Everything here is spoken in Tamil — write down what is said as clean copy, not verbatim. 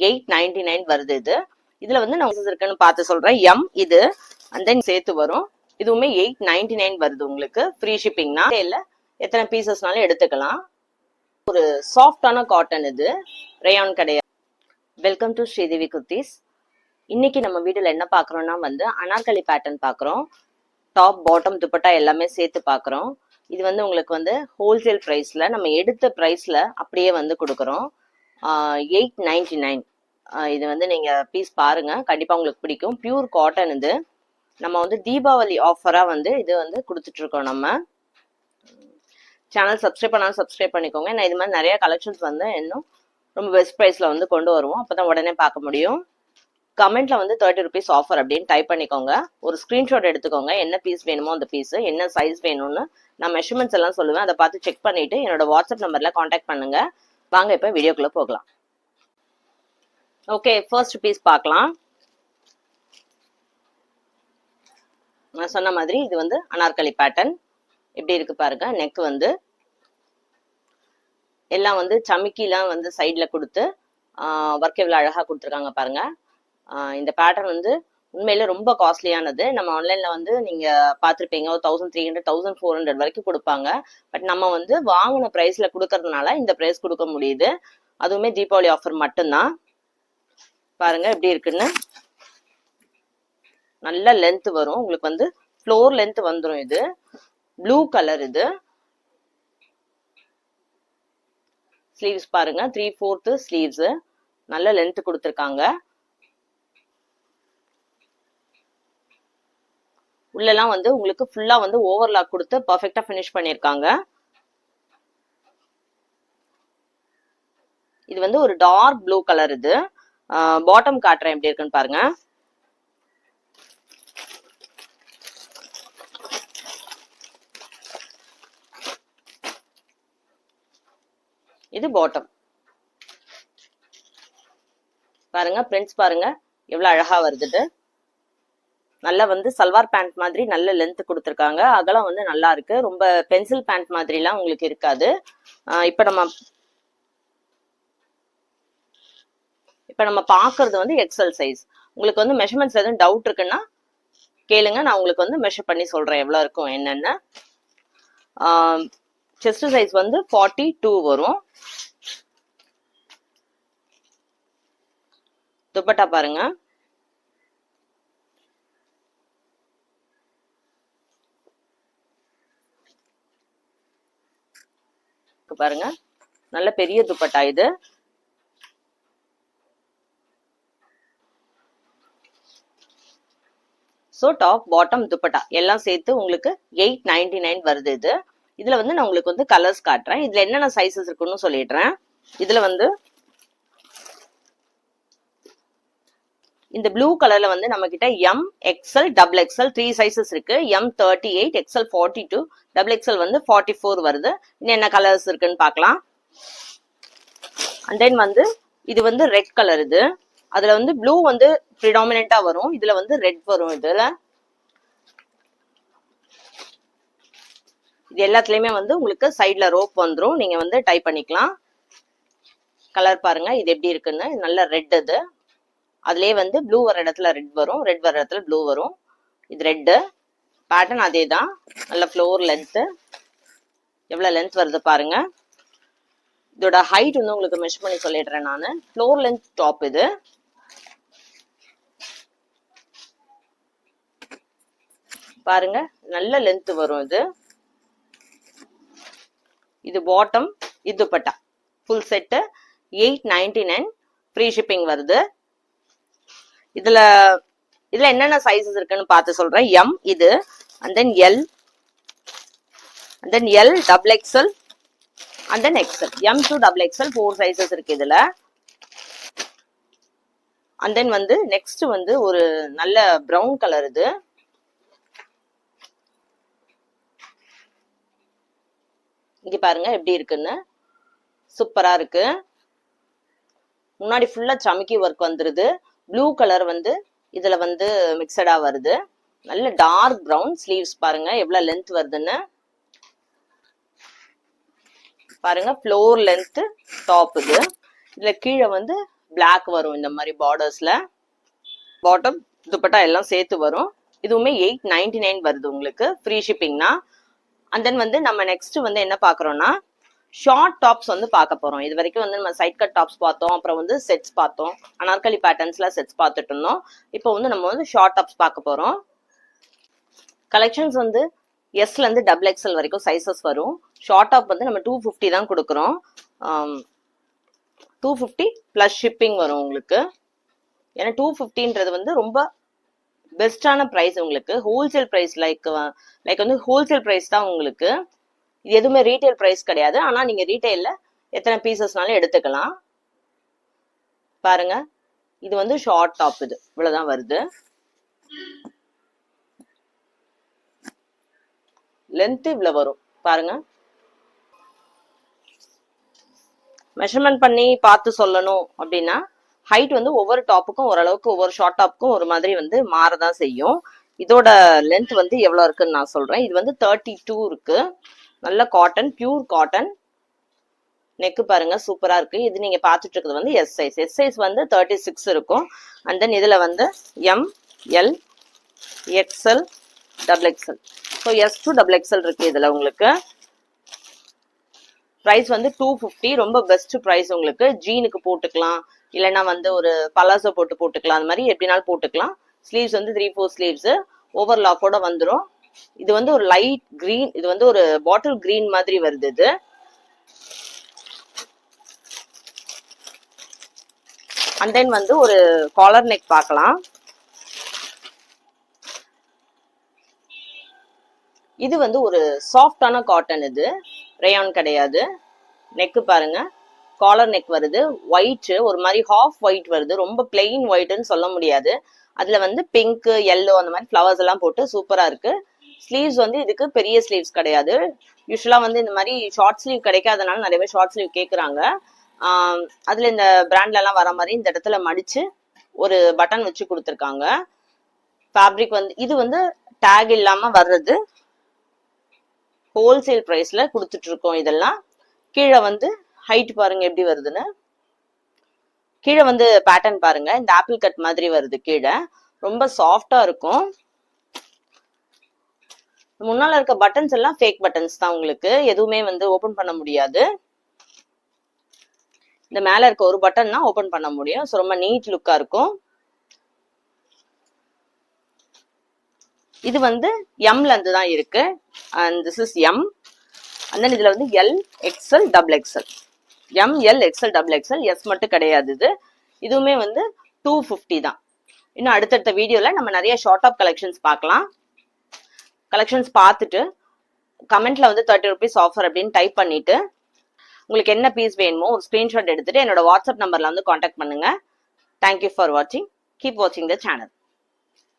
899 வருது. இதுல வந்து நான் இருக்குன்னு பார்த்து சொல்றேன். எம் இது அண்ட் தென் சேர்த்து வரும். இதுவுமே 899 வருது. உங்களுக்கு ஃப்ரீ ஷிப்பிங்னா இல்ல எத்தனை பீசஸ்னாலும் எடுத்துக்கலாம். ஒரு சாஃப்டான காட்டன், இது ரேயான் கிடையாது. Welcome to Sridevi kurtis. இன்னைக்கு நம்ம வீடியோல என்ன பாக்குறோம்னா வந்து அனார்கலி பேட்டர்ன் பாக்குறோம். டாப் பாட்டம் துப்பட்டா எல்லாமே சேர்த்து பாக்குறோம். இது வந்து உங்களுக்கு வந்து ஹோல்சேல் பிரைஸ்ல நம்ம எடுத்த பிரைஸ்ல அப்படியே வந்து கொடுக்குறோம். 899. இது வந்து நீங்க பீஸ் பாருங்க, கண்டிப்பா உங்களுக்கு பிடிக்கும். Pure cotton. இது நம்ம வந்து தீபாவளி ஆஃபரா வந்து இது வந்து கொடுத்துட்டு இருக்கோம். நம்ம சேனல் சப்ஸ்கிரைப் பண்ணாலும் சப்ஸ்கிரைப் பண்ணிக்கோங்க. நான் இது மாதிரி நிறைய கலெக்ஷன்ஸ் வந்து இன்னும் ரொம்ப பெஸ்ட் ப்ரைஸ்ல வந்து கொண்டு வருவோம். அப்பதான் உடனே பார்க்க முடியும். கமெண்ட்ல வந்து 30 rupees ஆஃபர் அப்படின்னு டைப் பண்ணிக்கோங்க. ஒரு ஸ்கிரீன்ஷாட் எடுத்துக்கோங்க. என்ன பீஸ் வேணுமோ அந்த பீஸ், என்ன சைஸ் வேணும்னு நான் மெஷர்மெண்ட்ஸ் எல்லாம் சொல்லுவேன். அதை பார்த்து செக் பண்ணிட்டு என்னோட வாட்ஸ்அப் நம்பர்ல காண்டாக்ட் பண்ணுங்க. வாங்க இப்ப வீடியோக்குள்ள போகலாம். ஓகே, ஃபர்ஸ்ட் பீஸ் பார்க்கலாம். நான் சொன்ன மாதிரி இது வந்து அனார்கலி பேட்டர்ன். எப்படி இருக்கு பாருங்க. நெக் வந்து எல்லாம் வந்து சமிக்கிலாம் வந்து சைட்ல கொடுத்து ஒர்க் எவ்வளவு அழகா கொடுத்துருக்காங்க பாருங்க. இந்த பேட்டர்ன் வந்து உண்மையில ரொம்ப காஸ்ட்லியானது. நம்ம ஆன்லைன்ல வந்து நீங்க பாத்திருப்பீங்க 1300 1400 வரைக்கும் கொடுப்பாங்க. பட் நம்ம வந்து வாங்கின பிரைஸ்ல கொடுக்கறதுனால இந்த பிரைஸ் கொடுக்க முடியுது. அதுவுமே தீபாவளி ஆஃபர் மட்டும்தான். பாருங்க எப்படி இருக்குன்னு. நல்ல லென்த் வரும் உங்களுக்கு, வந்து ஃப்ளோர் லென்த் வந்துடும். இது ப்ளூ கலர். இது ஸ்லீவ்ஸ் பாருங்க, 3/4 ஸ்லீவ்ஸ். நல்ல லென்த் கொடுத்துருக்காங்க. உள்ளெல்லாம் வந்து உங்களுக்கு ஃபுல்லா வந்து ஓவர்லாக் கொடுத்து பர்ஃபெக்டா ஃபினிஷ் பண்ணிருக்காங்க. இது வந்து ஒரு டார்க் ப்ளூ கலர். இது பாட்டம் காட்டுறேன் எப்படி இருக்குன்னு பாருங்க. இது பாட்டம் பாருங்க. பிரிண்ட்ஸ் பாருங்க எவ்வளவு அழகா வருது. நல்லா வந்து சல்வார் பேண்ட் மாதிரி நல்ல லென்த் கொடுத்துருக்காங்க. அகலம் வந்து நல்லா இருக்கு. ரொம்ப பென்சில் பேண்ட் மாதிரிலாம் உங்களுக்கு இருக்காது. இப்ப நம்ம பாக்குறது வந்து எக்ஸல் சைஸ். உங்களுக்கு வந்து மெஷர்மெண்ட்ஸ் எதுவும் டவுட் இருக்குன்னா கேளுங்க, நான் உங்களுக்கு வந்து மெஷர் பண்ணி சொல்றேன் எவ்வளவு இருக்கும் என்னன்னு. செஸ்ட் சைஸ் வந்து 42 வரும். துப்பட்டா பாருங்க. பாருங்க நல்ல பெரிய துப்பட்டா இது. சோ டாப் பாட்டம் துப்பட்டா எல்லாம் சேர்த்து உங்களுக்கு 899 வருது. இதுல வந்து நான் உங்களுக்கு வந்து கலர்ஸ் காட்டுறேன். இதுல என்னென்ன சைசஸ் இருக்குன்னு சொல்லிடுறேன். இதுல வந்து இந்த ப்ளூ கலர்ல வந்து நம்ம கிட்ட M, XL, double XL 3 sizes இருக்கு. எம் 38, எக்ஸ்எல் 42, டபுள் எக்ஸ்எல் வந்து 44 வருது. இன்னும் என்ன கலர்ஸ் இருக்குன்னு பார்க்கலாம். அண்ட் தென் வந்து இது வந்து ரெட் கலர். இது அதுல வந்து ப்ளூ வந்து ப்ரிடாமினெண்டா வரும். இதுல வந்து ரெட் வரும். இதுல இது எல்லாத்துலயுமே வந்து உங்களுக்கு சைட்ல ரோப் வந்துடும். நீங்க வந்து டைப் பண்ணிக்கலாம். கலர் பாருங்க இது எப்படி இருக்குன்னு. நல்ல ரெட். இது அதுலயே வந்து ப்ளூ வர இடத்துல ரெட் வரும், ரெட் வர இடத்துல ப்ளூ வரும். இது ரெட் பேட்டர்ன். அதே தான். நல்ல ஃப்ளோர் லென்த். எவ்வளவு லென்த் வருது பாருங்க. இதோட ஹைட் வந்து உங்களுக்கு மெஷர் பண்ணி சொல்லிடுறேன் நானு. Floor length top. இது பாருங்க நல்ல லென்த் வரும். இது பாட்டம். இது dupatta full set 899 free shipping வருது. இதுல என்னென்ன சைசஸ் இருக்குன்னு பார்த்து சொல்றேன். எம் இது and then L, and then L, double XL, and then XL. M to double XL 4 sizes இருக்கு இதுல. அண்ட் தென் வந்து நெக்ஸ்ட் வந்து ஒரு நல்ல பிரவுன் கலர். இது இங்க பாருங்க எப்படி இருக்குன்னு. சூப்பரா இருக்கு. முன்னாடி ஃபுல்லா சமிக்கி ஒர்க் வந்துருது. ப்ளூ கலர் வந்து இதுல வந்து மிக்சடா வருது. நல்ல டார்க் பிரவுன். ஸ்லீவ்ஸ் பாருங்க எவ்வளவு லென்த் வருதுன்னு பாருங்க. Floor length top. இதுல கீழே வந்து பிளாக் வரும் இந்த மாதிரி பார்டர்ஸ்ல. பாட்டம் துப்பட்டா எல்லாம் சேர்த்து வரும். இதுவுமே 899 வருது உங்களுக்கு, ஃப்ரீ ஷிப்பிங்னா. அண்ட் தென் வந்து நம்ம நெக்ஸ்ட் வந்து என்ன பாக்குறோம்னா ஷார்ட் டாப்ஸ் வந்து பார்க்க போறோம். இது வரைக்கும் வந்து நம்ம சைட் கட் டாப்ஸ் பார்த்தோம், அப்புறம் வந்து செட்ஸ் பார்த்தோம், அனார்கலி பேட்டர்ன்ஸ்ல செட்ஸ் பார்த்துட்டு இருந்தோம். இப்போ வந்து நம்ம வந்து ஷார்ட் டாப்ஸ் பார்க்க போறோம். கலெக்ஷன்ஸ் வந்து எஸ்ல இருந்து டபுள் எக்ஸ்எல் வரைக்கும் சைசஸ் வரும். ஷார்ட் டாப் வந்து நம்ம 250 தான் கொடுக்குறோம். 250 பிளஸ் ஷிப்பிங் வரும் உங்களுக்கு. ஏன்னா 250ன்றது வந்து ரொம்ப பெஸ்டான பிரைஸ் உங்களுக்கு. ஹோல்சேல் பிரைஸ் லைக் வந்து ஹோல்சேல் பிரைஸ் தான் உங்களுக்கு. இது எதுவுமே ரீட்டைல் பிரைஸ் கிடையாது. ஆனா நீங்க ரீட்டைல்ல எத்தனை பீசஸ்னாலும் எடுத்துக்கலாம். பாருங்க, இது வந்து ஷார்ட் டாப், இது இவ்வளவுதான் வருது. லென்த் இவ்வளவு வரும் பாருங்க. மெஷர்மெண்ட் பண்ணி பார்த்து சொல்லணும் அப்படின்னா ஹைட் வந்து ஒவ்வொரு டாப்புக்கும் ஓரளவுக்கு, ஒவ்வொரு ஷார்ட் டாப்புக்கும் ஒரு மாதிரி வந்து மாறதான் செய்யும். இதோட லென்த் வந்து எவ்வளவு இருக்குன்னு நான் சொல்றேன். இது வந்து 32 இருக்கு. நல்ல காட்டன், பியூர் காட்டன். நெக்கு பாருங்க சூப்பரா இருக்கு. இது நீங்க பாத்துட்டு இருக்கிறது வந்து எஸ் சைஸ். எஸ் சைஸ் வந்து 36 இருக்கும். அண்ட் தென் இதுல வந்து M, L, XL, double XL. So S to double XL இருக்கு இதுல உங்களுக்கு. பிரைஸ் வந்து 250, ரொம்ப பெஸ்ட் பிரைஸ் உங்களுக்கு. ஜீனுக்கு போட்டுக்கலாம், இல்லைன்னா வந்து ஒரு பலாசோ போட்டுக்கலாம், அந்த மாதிரி எப்படினாலும் போட்டுக்கலாம். ஸ்லீவ்ஸ் வந்து 3/4 ஸ்லீவ்ஸ், ஓவர்லாக்கோட வந்துடும். இது வந்து ஒரு லைட் கிரீன், இது வந்து ஒரு பாட்டில் கிரீன் மாதிரி வருது இது. அண்ட் தென் வந்து ஒரு காலர் நெக் பார்க்கலாம். இது வந்து ஒரு சாஃப்டான காட்டன், இது ரேயான் கிடையாது. நெக்கு பாருங்க, காலர் நெக் வருது. ஒயிட், ஒரு மாதிரி ஹாஃப் ஒயிட் வருது. ரொம்ப பிளெயின் ஒயிட்னு சொல்ல முடியாது. அதுல வந்து பிங்க், எல்லோ அந்த மாதிரி ஃபிளவர்ஸ் எல்லாம் போட்டு சூப்பரா இருக்கு. ஸ்லீவ்ஸ் வந்து இதுக்கு பெரிய ஸ்லீவ்ஸ் கிடையாது. யூஸ்வலா வந்து இந்த மாதிரி ஷார்ட் ஸ்லீவ் கிடைக்காதனால நிறைய பேர் ஷார்ட் ஸ்லீவ் கேட்குறாங்க. அதுல இந்த பிராண்ட்ல எல்லாம் வர மாதிரி இந்த இடத்துல மடிச்சு ஒரு பட்டன் வச்சு கொடுத்துருக்காங்க. ஃபேப்ரிக் வந்து இது வந்து டேக் இல்லாம வர்றது. ஹோல்சேல் பிரைஸ்ல கொடுத்துட்டு இருக்கோம் இதெல்லாம். கீழே வந்து ஹைட் பாருங்க எப்படி வருதுன்னு. கீழே வந்து பேட்டர்ன் பாருங்க, இந்த ஆப்பிள் கட் மாதிரி வருது கீழே. ரொம்ப சாஃப்டா இருக்கும். முன்னால இருக்க பட்டன்ஸ் எல்லாம் ஃபேக் பட்டன்ஸ் தான் உங்களுக்கு, எதுவுமே வந்து ஓபன் பண்ண முடியாது. இந்த மேல இருக்க ஒரு பட்டன் தான் ஓபன் பண்ண முடியும். ஸோ ரொம்ப நீட் லுக்கா இருக்கும். இது வந்து எம்ல இருந்து தான் இருக்கு. And this is M. And then இதுல வந்து L, XL, double XL. M, L, XL, double XL. S மட்டும் கிடையாது இது. இதுவுமே வந்து 250 தான். இன்னும் அடுத்தடுத்த வீடியோல நம்ம நிறைய ஷார்ட் ஆப் கலெக்ஷன்ஸ் பார்க்கலாம். கலெக்ஷன்ஸ் பார்த்துட்டு கமெண்ட்ல வந்து 30 rupees ஆஃபர் அப்படின்னு டைப் பண்ணிட்டு உங்களுக்கு என்ன பீஸ் வேணுமோ ஒரு ஸ்கிரீன்ஷாட் எடுத்துட்டு என்னோட வாட்ஸ்அப் நம்பர்ல வந்து கான்டாக்ட் பண்ணுங்க. தேங்க்யூ ஃபார் வாட்சிங். கீப் வாட்சிங் த சேனல்.